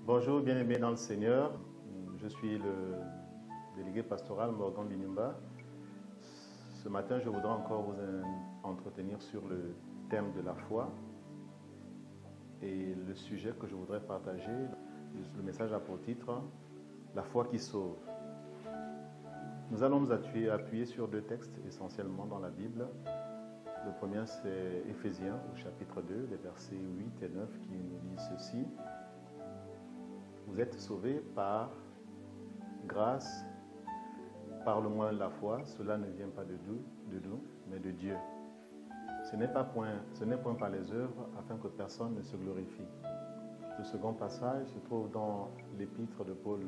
Bonjour, bien-aimés dans le Seigneur. Je suis le délégué pastoral Morgan Binumba. Ce matin, je voudrais encore vous entretenir sur le thème de la foi. Et le sujet que je voudrais partager, le message a pour titre « La foi qui sauve ». Nous allons nous appuyer sur deux textes essentiellement dans la Bible. Le premier, c'est Éphésiens au chapitre 2, les versets 8 et 9 qui nous disent ceci. Vous êtes sauvés par grâce, par le moyen de la foi. Cela ne vient pas de nous, mais de Dieu. Ce n'est point par les œuvres, afin que personne ne se glorifie. Le second passage se trouve dans l'épître de Paul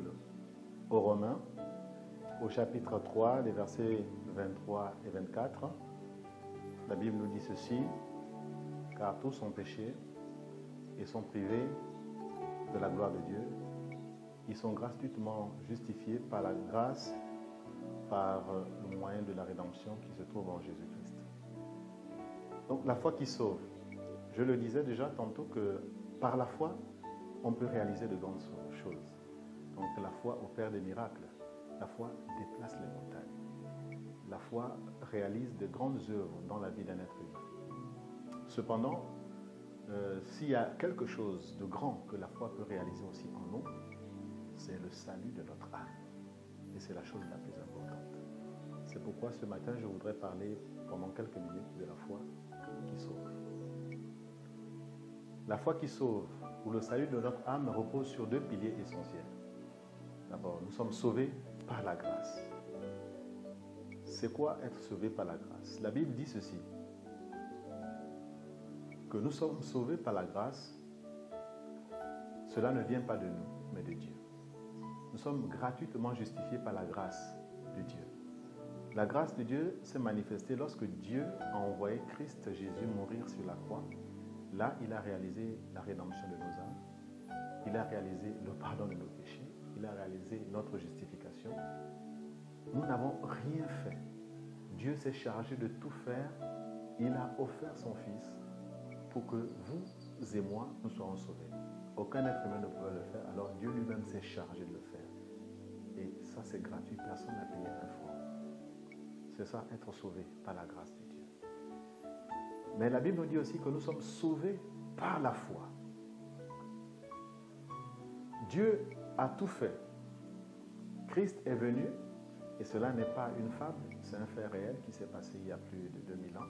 aux Romains, au chapitre 3, les versets 23 et 24. La Bible nous dit ceci, « Car tous ont péché et sont privés de la gloire de Dieu. Ils sont gratuitement justifiés par la grâce, par le moyen de la rédemption qui se trouve en Jésus-Christ. » Donc la foi qui sauve. Je le disais déjà tantôt que par la foi, on peut réaliser de grandes choses. Donc la foi opère des miracles. La foi déplace les montagnes. La foi réalise de grandes œuvres dans la vie d'un être humain. Cependant, s'il y a quelque chose de grand que la foi peut réaliser aussi en nous, c'est le salut de notre âme. Et c'est la chose la plus importante. C'est pourquoi ce matin, je voudrais parler pendant quelques minutes de la foi qui sauve. La foi qui sauve, ou le salut de notre âme, repose sur deux piliers essentiels. D'abord, nous sommes sauvés par la grâce. C'est quoi être sauvé par la grâce? La Bible dit ceci, que nous sommes sauvés par la grâce, cela ne vient pas de nous, mais de Dieu. Nous sommes gratuitement justifiés par la grâce de Dieu. La grâce de Dieu s'est manifestée lorsque Dieu a envoyé Christ Jésus mourir sur la croix. Là, il a réalisé la rédemption de nos âmes. Il a réalisé le pardon de nos péchés. Il a réalisé notre justification. Nous n'avons rien fait. Dieu s'est chargé de tout faire. Il a offert son Fils pour que vous et moi, nous soyons sauvés. Aucun être humain ne pouvait le faire, alors Dieu lui-même s'est chargé de le faire. Et ça, c'est gratuit, personne n'a payé un franc. C'est ça, être sauvé par la grâce de Dieu. Mais la Bible nous dit aussi que nous sommes sauvés par la foi. Dieu a tout fait. Christ est venu, et cela n'est pas une fable, c'est un fait réel qui s'est passé il y a plus de 2000 ans,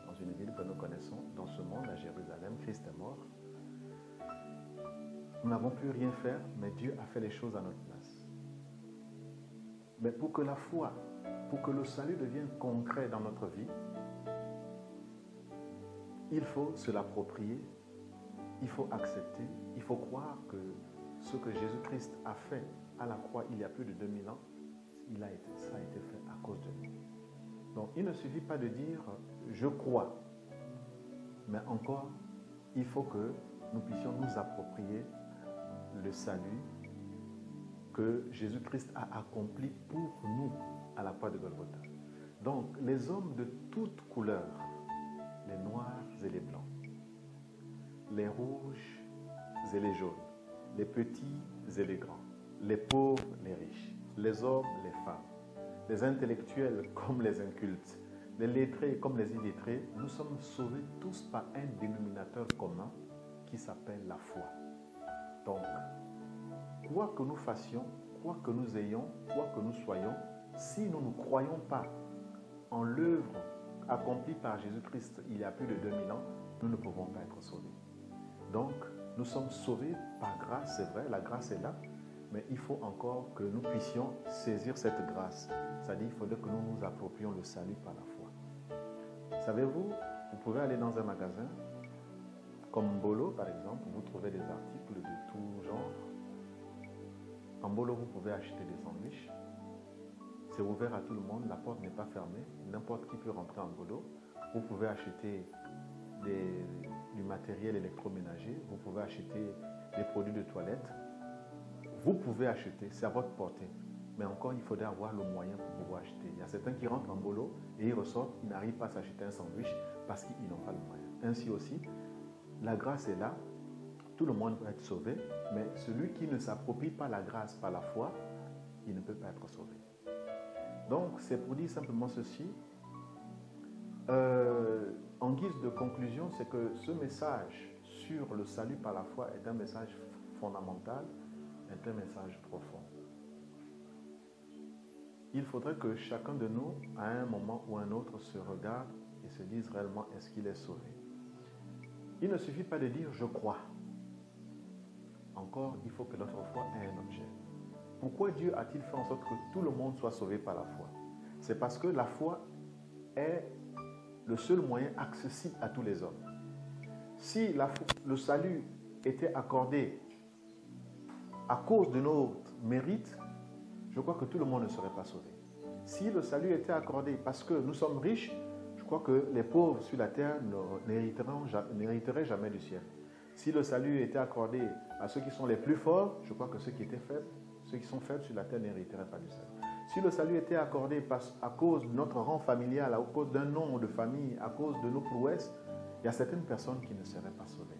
dans une ville que nous connaissons, dans ce monde, à Jérusalem. Christ est mort. Nous n'avons pu rien faire, mais Dieu a fait les choses à notre place. Mais pour que la foi, pour que le salut devienne concret dans notre vie, il faut se l'approprier, il faut accepter, il faut croire que ce que Jésus-Christ a fait à la croix il y a plus de 2000 ans, ça a été fait à cause de nous. Donc il ne suffit pas de dire « je crois », mais encore, il faut que nous puissions nous approprier le salut que Jésus-Christ a accompli pour nous à la croix de Golgotha. Donc, les hommes de toutes couleurs, les noirs et les blancs, les rouges et les jaunes, les petits et les grands, les pauvres, les riches, les hommes, les femmes, les intellectuels comme les incultes, les lettrés comme les illettrés, nous sommes sauvés tous par un dénominateur commun qui s'appelle la foi. Donc, quoi que nous fassions, quoi que nous ayons, quoi que nous soyons, si nous ne croyons pas en l'œuvre accomplie par Jésus-Christ il y a plus de 2000 ans, nous ne pouvons pas être sauvés. Donc, nous sommes sauvés par grâce, c'est vrai, la grâce est là, mais il faut encore que nous puissions saisir cette grâce. C'est-à-dire qu'il faudrait que nous nous approprions le salut par la foi. Savez-vous, vous pouvez aller dans un magasin, comme Mbolo par exemple, vous trouvez des articles de tout genre. En Mbolo, vous pouvez acheter des sandwichs. C'est ouvert à tout le monde, la porte n'est pas fermée. N'importe qui peut rentrer en Mbolo. Vous pouvez acheter du matériel électroménager. Vous pouvez acheter des produits de toilette. Vous pouvez acheter, c'est à votre portée. Mais encore, il faudrait avoir le moyen pour pouvoir acheter. Il y a certains qui rentrent en Mbolo et ils ressortent, ils n'arrivent pas à s'acheter un sandwich parce qu'ils n'ont pas le moyen. Ainsi aussi, la grâce est là tout le monde peut être sauvé, mais celui qui ne s'approprie pas la grâce par la foi, il ne peut pas être sauvé. Donc, c'est pour dire simplement ceci. En guise de conclusion, c'est que ce message sur le salut par la foi est un message fondamental, est un message profond. Il faudrait que chacun de nous, à un moment ou un autre, se regarde et se dise réellement est-ce qu'il est sauvé. Il ne suffit pas de dire je crois. Encore, il faut que notre foi ait un objet. Pourquoi Dieu a-t-il fait en sorte que tout le monde soit sauvé par la foi? C'est parce que la foi est le seul moyen accessible à tous les hommes. Si le salut était accordé à cause de notre mérite, je crois que tout le monde ne serait pas sauvé. Si le salut était accordé parce que nous sommes riches, je crois que les pauvres sur la terre n'hériteraient jamais du ciel. Si le salut était accordé à ceux qui sont les plus forts, je crois que ceux qui sont faibles sur la terre n'hériteraient pas du salut. Si le salut était accordé à cause de notre rang familial, à cause d'un nom de famille, à cause de nos prouesses, il y a certaines personnes qui ne seraient pas sauvées.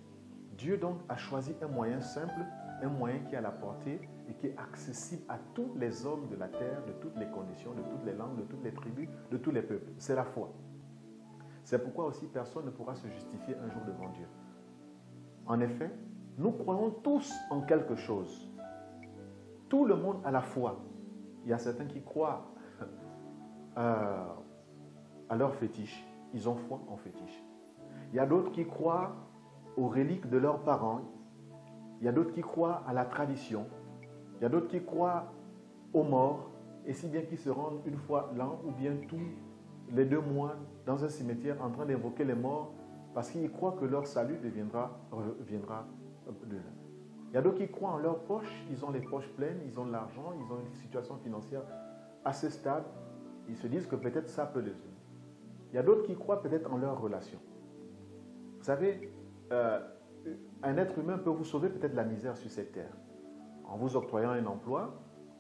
Dieu donc a choisi un moyen simple, un moyen qui est à la portée et qui est accessible à tous les hommes de la terre, de toutes les conditions, de toutes les langues, de toutes les tribus, de tous les peuples. C'est la foi. C'est pourquoi aussi personne ne pourra se justifier un jour devant Dieu. En effet, nous croyons tous en quelque chose. Tout le monde a la foi. Il y a certains qui croient à leur fétiche. Ils ont foi en fétiche. Il y a d'autres qui croient aux reliques de leurs parents. Il y a d'autres qui croient à la tradition. Il y a d'autres qui croient aux morts. Et si bien qu'ils se rendent une fois l'an ou bien tous les 2 mois dans un cimetière en train d'évoquer les morts parce qu'ils croient que leur salut viendra de là. Il y a d'autres qui croient en leurs poches, ils ont les poches pleines, ils ont de l'argent, ils ont une situation financière assez stable. Ils se disent que peut-être ça peut les aider. Il y a d'autres qui croient peut-être en leurs relations. Vous savez, un être humain peut vous sauver peut-être de la misère sur cette terre. En vous octroyant un emploi,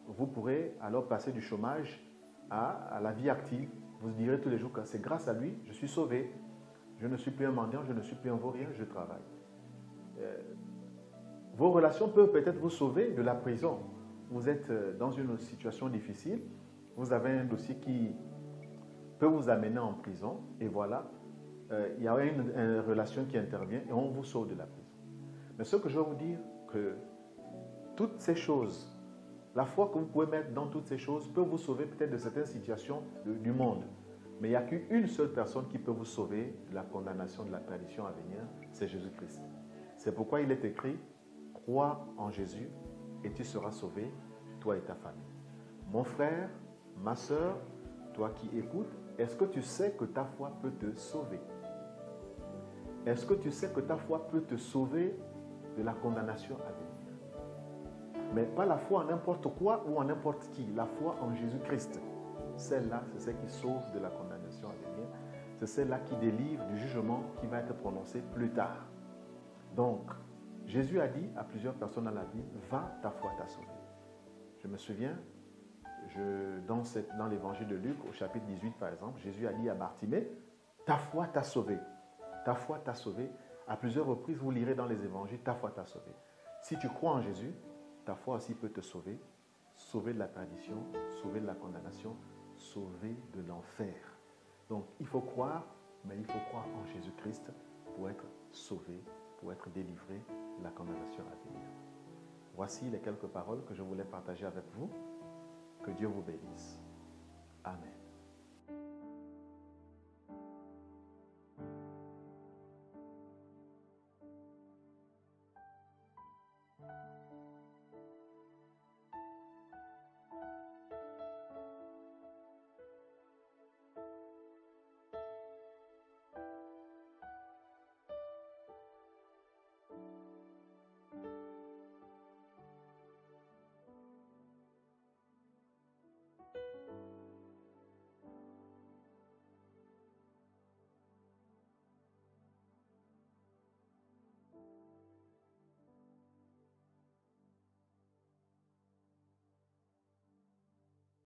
vous pourrez alors passer du chômage à la vie active. Vous direz tous les jours que c'est grâce à lui, je suis sauvé. Je ne suis plus un mendiant, je ne suis plus un vaurien, je travaille. Vos relations peuvent peut-être vous sauver de la prison. Vous êtes dans une situation difficile, vous avez un dossier qui peut vous amener en prison, et voilà, il y a une relation qui intervient et on vous sauve de la prison. Mais ce que je veux vous dire, que toutes ces choses, la foi que vous pouvez mettre dans toutes ces choses peut vous sauver peut-être de certaines situations du monde. Mais il n'y a qu'une seule personne qui peut vous sauver de la condamnation de la perdition à venir, c'est Jésus-Christ. C'est pourquoi il est écrit, crois en Jésus et tu seras sauvé, toi et ta famille. Mon frère, ma soeur, toi qui écoutes, est-ce que tu sais que ta foi peut te sauver? Est-ce que tu sais que ta foi peut te sauver de la condamnation à venir? Mais pas la foi en n'importe quoi ou en n'importe qui, la foi en Jésus-Christ. Celle-là, c'est celle qui sauve de la condamnation à venir. C'est celle-là qui délivre du jugement qui va être prononcé plus tard. Donc, Jésus a dit à plusieurs personnes dans la Bible, va, ta foi t'a sauvé. Je me souviens, dans l'évangile de Luc, au chapitre 18 par exemple, Jésus a dit à Bartimée, ta foi t'a sauvé. Ta foi t'a sauvé. À plusieurs reprises, vous lirez dans les évangiles, ta foi t'a sauvé. Si tu crois en Jésus, ta foi aussi peut te sauver. Sauver de la perdition, sauver de la condamnation, sauver de l'enfer. Donc, il faut croire, mais il faut croire en Jésus-Christ pour être sauvé, pour être délivré de la condamnation à venir. Voici les quelques paroles que je voulais partager avec vous. Que Dieu vous bénisse. Amen.